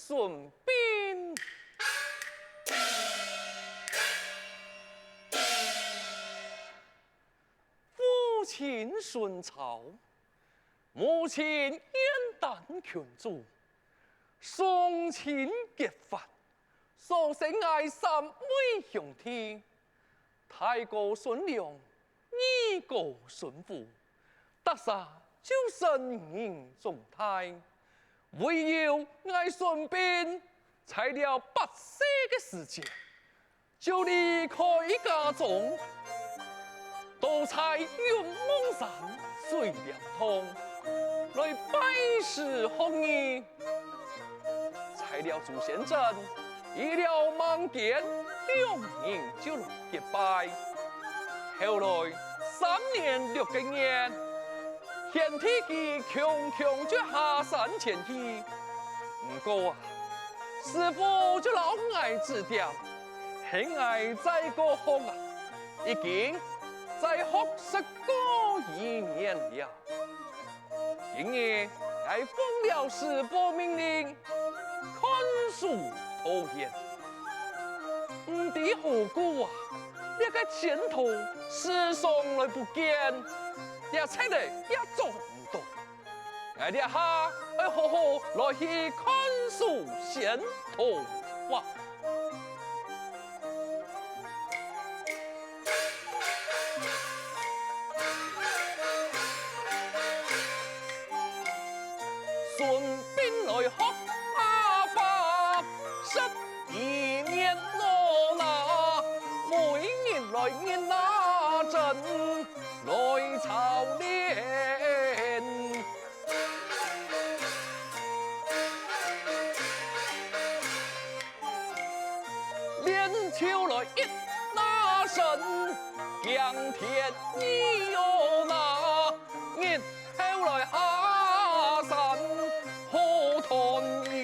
顺便父亲孙朝，母亲燕丹群主，双亲结发，所生爱三位兄弟，太过孙良，二过孙福，得杀就身形重态。唯有爱顺便才了8岁的时间，就离开家中，到采云梦山水凉通，来拜师学艺。才了朱仙镇，一了盲点，2人就来结拜。后来3年6个月。天梯机强强就下山前去，不过啊，师傅就老爱指点，很爱在个学啊，已经在学10个年了。今日还奉了师傅命令，看书读研，唔知何故啊，这个前途时常来不见。也猜得也做唔到，我哋下要好好来去看书先图哇！顺便来学阿爸12年罗那，每年来年那阵。来操练，秋来一那神，江天你有那日后来下山好团圆。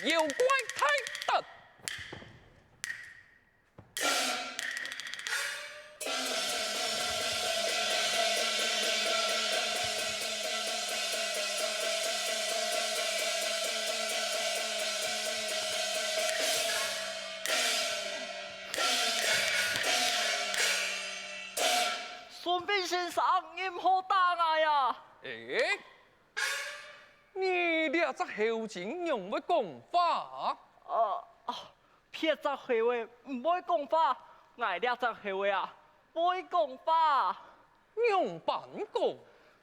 有关太等。孙膑先生，你唔好打我呀！诶，你俩只后钱用乜讲法？撇只后话唔会讲法，我俩只后话啊，会讲法。用办讲。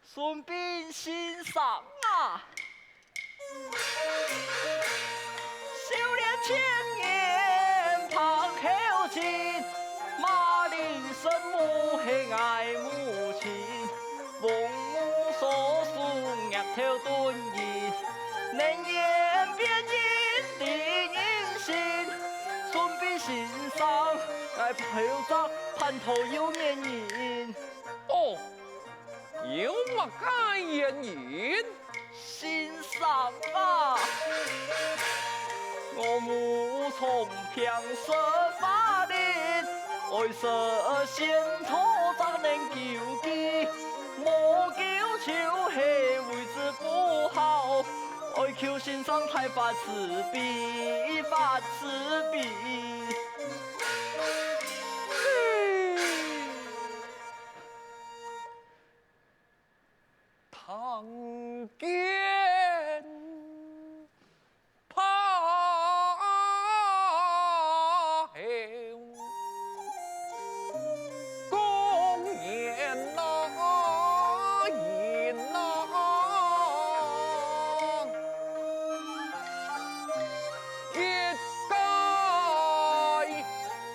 孙膑先生啊，少年千年盼后亲，马铃生母喜爱母亲，翁母所属额头顿意，能言便因地人心。孙膑先生，爱抱着盼头有原因。哦。莫该言言。先生啊，我母从平生法律，爱色先土怎能救济？莫求求黑为之不好，哀求先生太发慈悲，发慈悲。堂见怕后，公言那言那，一该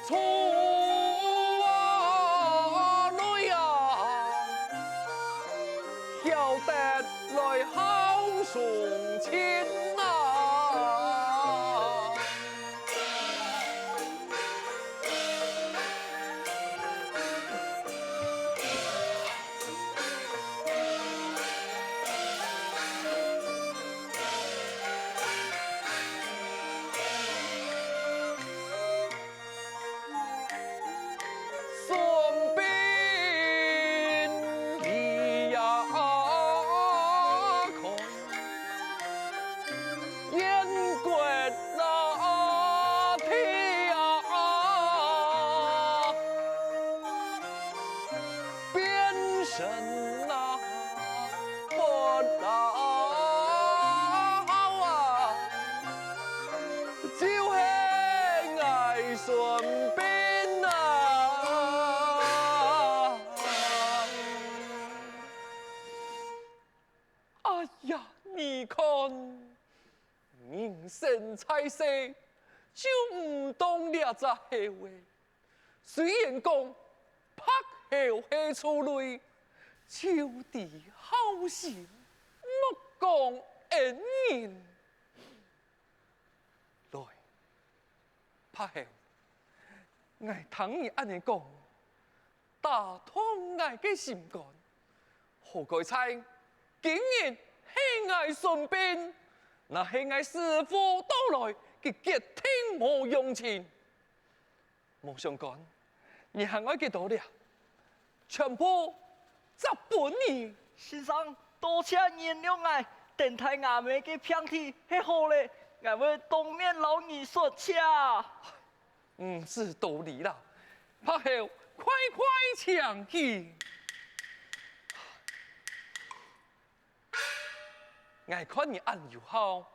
出泪啊！晓得来好送亲啊！顺便离呀看，燕国那天啊，变身那不老啊，就系爱顺便啊。哎呀，你看，人生在世就唔懂了这话。虽然讲拍后系出类，就地好心，莫讲恩人。来，拍后，我听你安尼讲，打通我嘅心肝，何该猜？竟然是我顺便，那是我师傅到来嘅结听无用情，冇相干，你行我几多了？全部砸本你。先生，多谢原谅我，等待衙门嘅片体系好咧，我会当面老你说恰。唔是道理啦，拍后快快抢去。我看你按又好，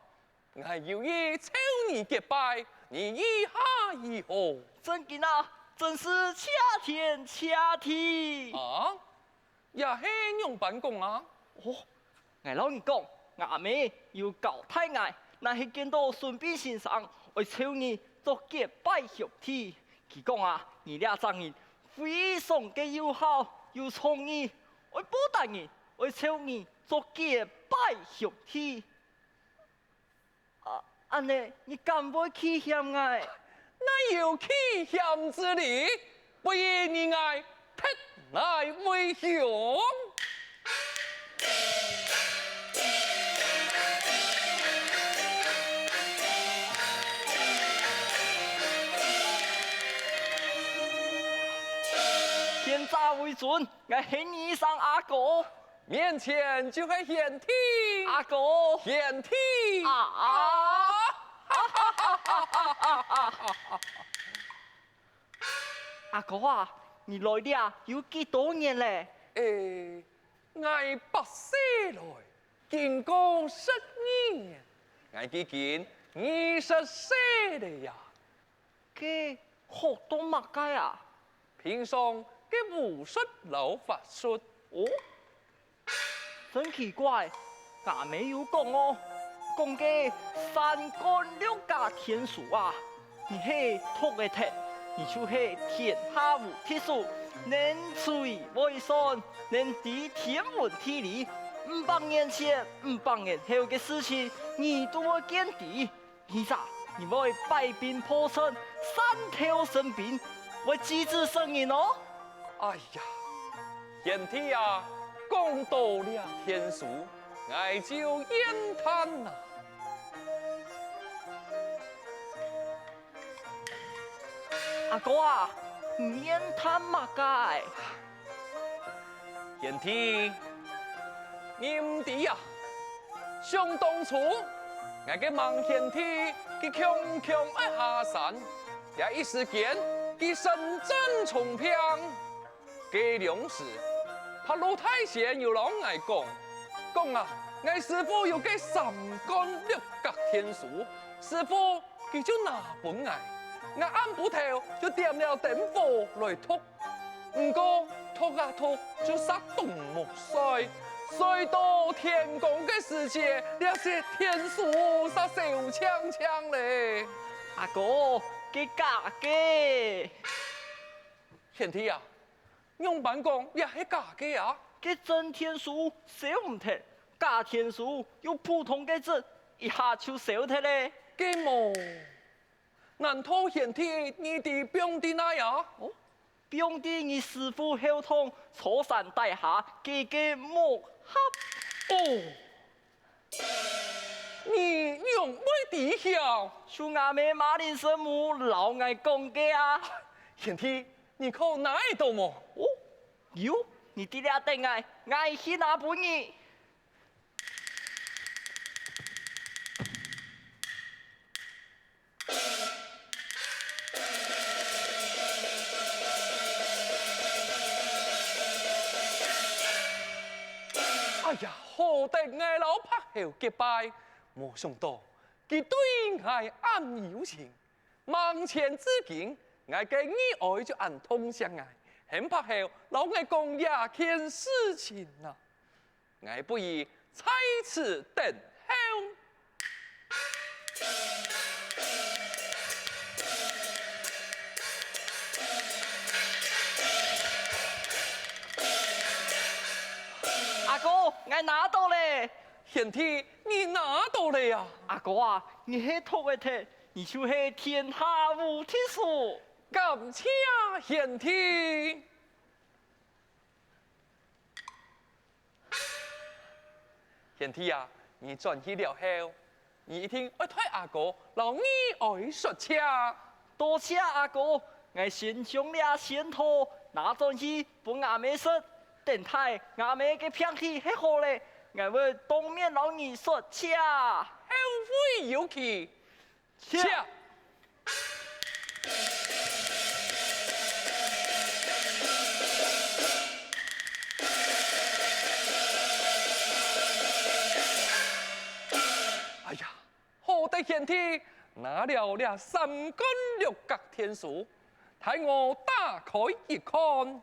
我有意求你结拜，你意下如何？真紧啊，真是恰天恰地。啊，也是用办公啊？哦，我老你讲，衙门要交太爱，那是见到顺便先生，为求你做结拜兄弟。佢讲啊，你俩张人非常嘅友好，又聪意，为报答你，为求你做结拜兄弟。啊，安尼你敢不去嫌我？那有气险之理，不以你爱特来为雄。天诈为准，我喊你上阿哥，面前就会显体，阿哥，显体阿哥啊，你来了有几多年嘞？我八岁来，经过12年，我已经20岁了呀。佢好多乜街啊？平常嘅武术老法术，哦，真奇怪，俺没有讲哦，讲嘅三干六甲天书啊，你係托嘅鐵，你就係天下無鐵數，能吹為上，能敵天文地理，500年前、500年後嘅事情，你都會見底。你咋？你會百兵破城，三條生兵，會機智生人哦。哎呀，贤弟啊，讲到了天书，我就言谈呐。阿哥啊，唔言谈嘛该？贤弟，你唔知呀？想当初，我个孟贤弟，佢强强爱下山，也一时间，佢身战重平，佢粮食，拍路太险又老爱讲啊，我师傅有个三竿六角天书，师傅佢就拿本来，我按不头就点了灯火来吐，不过吐啊吐就杀动木衰。睡到天公的世界，那些天书杀手枪枪嘞。阿哥，佢假嘅，贤弟啊，用板讲也是假的啊。佢真天书少唔脱，假天书用普通嘅字一下就少脱咧。嘅么？难道贤弟你哋表弟那呀？哦，表弟你师傅后通初山大下，几个木合。哦，你用咩底晓？像阿妹马林圣母老爱讲嘅啊。贤弟，你靠哪一度么？哦，有，你啲俩定爱去哪本你？哎呀，好得我老拍后结拜，没想到佢对我暗有情，望前之境，我嘅意爱就暗通相爱，很拍后老我讲也件事情啊，我不如在此等候。阿哥，我拿到咧！贤弟，你拿到了呀？阿哥啊，你系托嘅贴，你就是天下无敌手。感谢贤弟。贤弟啊，你转去了后，你一定要对阿哥老你爱说车。多谢阿哥，我先将俩线头拿转去帮阿妹说，等待阿妹嘅片体迄好咧，我会当面老你说车。后会有期。车。哎呀，好的贤弟，拿了俩三根六角天书，待我打开一看。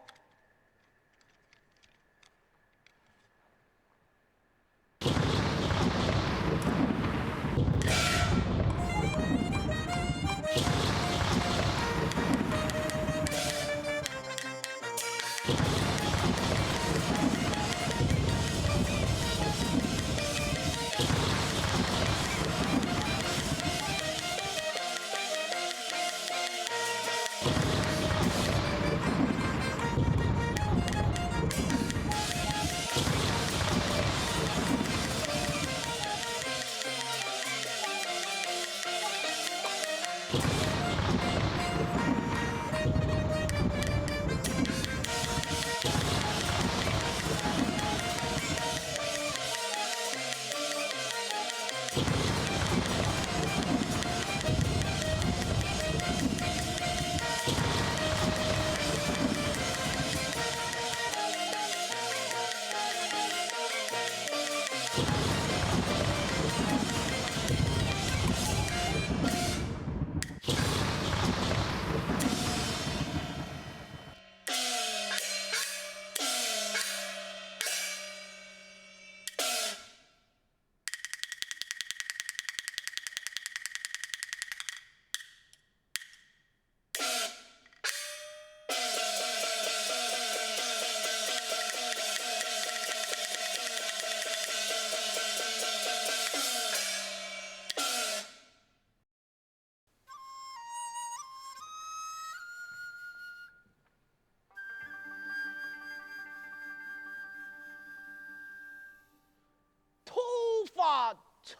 陈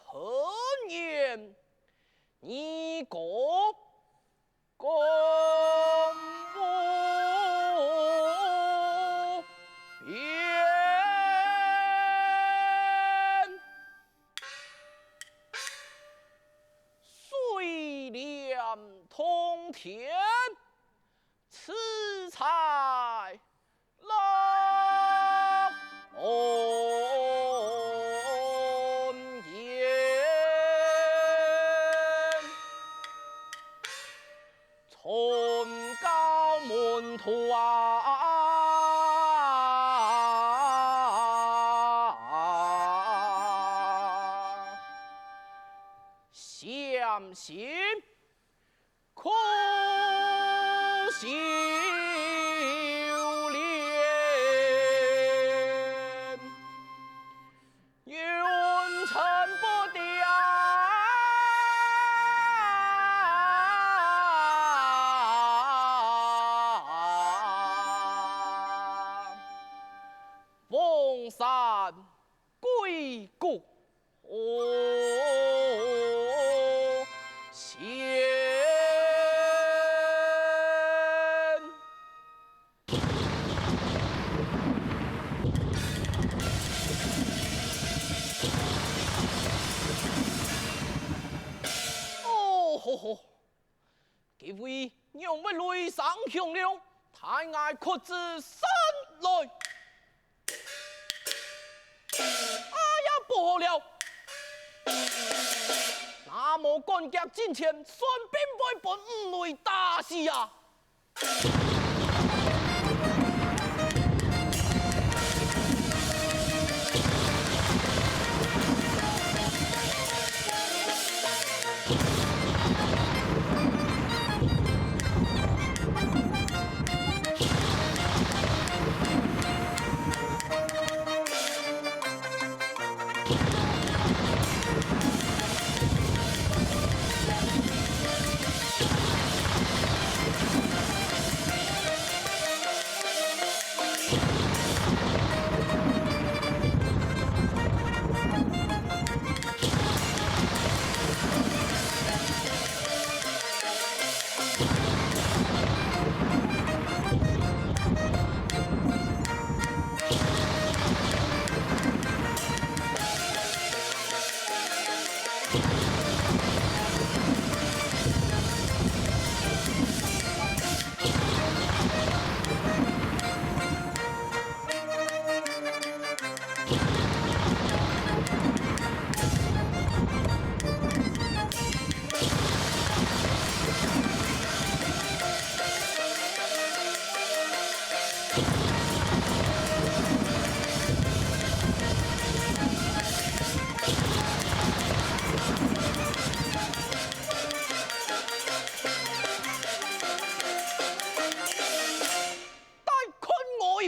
言，你公不变？水量通天，此才乐言。崇高门徒相信可修炼，云尘不掉。凤山归国贤。哦吼吼！这位让我雷上响了，太爱可知山来。不好了！那么干脚进前，顺便被本五雷打死啊！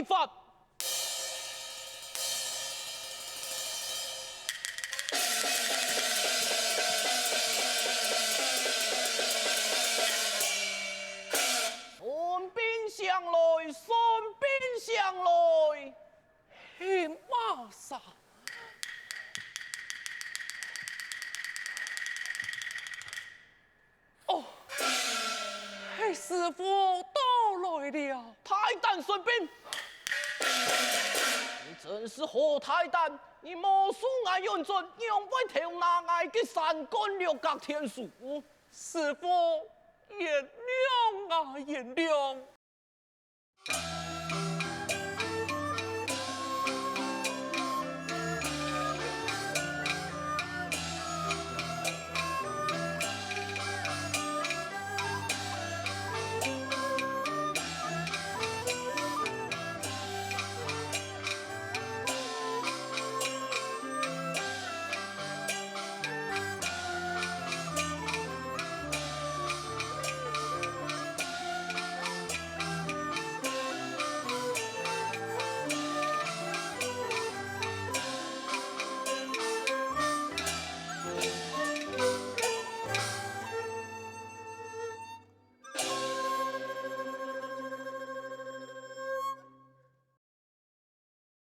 法。孙兵相来，孙兵相来，嘿，马萨。哦，嘿，师傅到来了。太丹孙兵，你真是好太丹！你莫数爱用尽，用不条那爱的三观六格天数。师傅原谅啊，原谅。